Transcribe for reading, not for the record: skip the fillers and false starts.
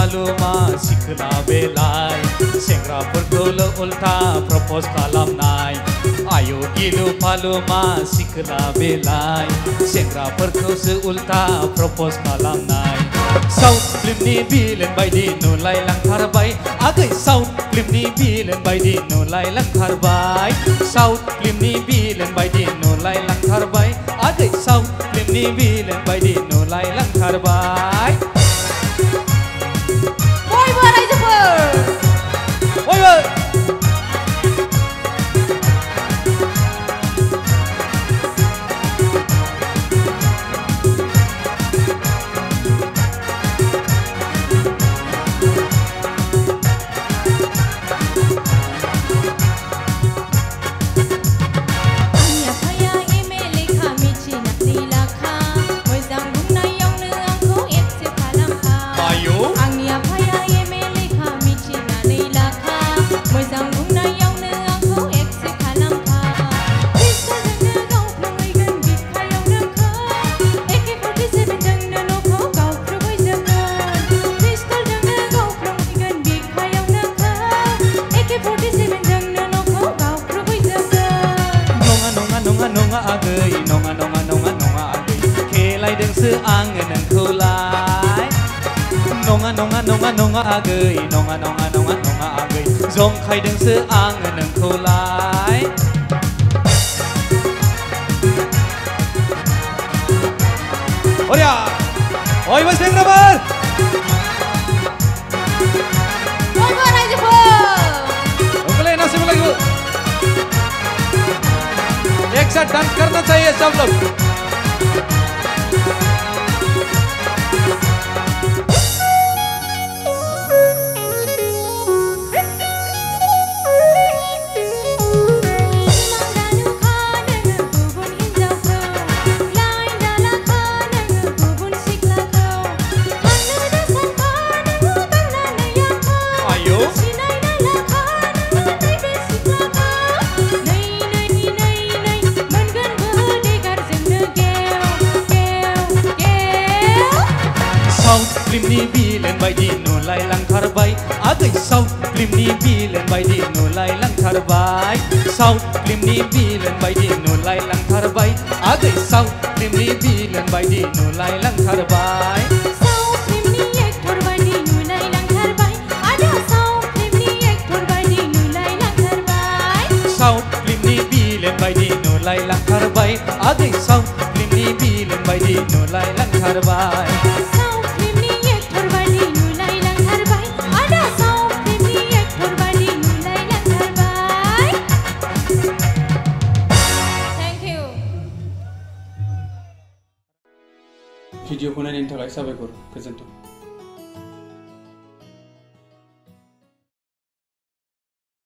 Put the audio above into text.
पालुमा सिखोला बेलाय सेंग्राफोरखौल' उल्था प्रप'ज खालामनाय आयौ गिलु फालुमा सिखोला बेलाय सेंग्राफोरखौसो उल्था प्रप'ज खालामनाय साउथ फिल्मनि बिलेन बायदि नुलायलांथारबाय आगै साउथ फिल्मनि बिलेन बायदि नुलायलांथारबाय साउथ फिल्मनि बिलेन बायदि नुलायलांथारबाय आगै साउथ फिल्मनि बिलेन बायदि नुलायलांथारबाय बयबो रायजोफोर बयबो नङा आगै नङा आगै जंखायदोंसो आङो नोंखौलाय बयबो सेंग्राफोर बयबो रायजोफोर ओंखारलाय नाचने लगे एक साथ डांस करना चाहिए सब लोग फिल्मनि बिलेन बायदि नुलायलांथारबाय आगै साउथ फिल्मनि बिलेन बायदि नुलायलांथारबाय साउथ फिल्मनि बिलेन बायदि नुलायलांथारबाय आगै साउथ फिल्मनि बिलेन बायदि नुलायलांथारबाय साउथ फिल्मनि एक्टर बायदि नुलायलांथारबाय आदा साउथ फिल्मनि एक्टर बायदि नुलायलांथारबाय साउथ फिल्मनि बिलेन बायदि नुलायलांथारबाय आगै साउथ फिल्मनि बिलेन बायदि नुलायलांथारबाय भिडिअखौ नायनायनि थाखाय साबायखर गोजोन्थों।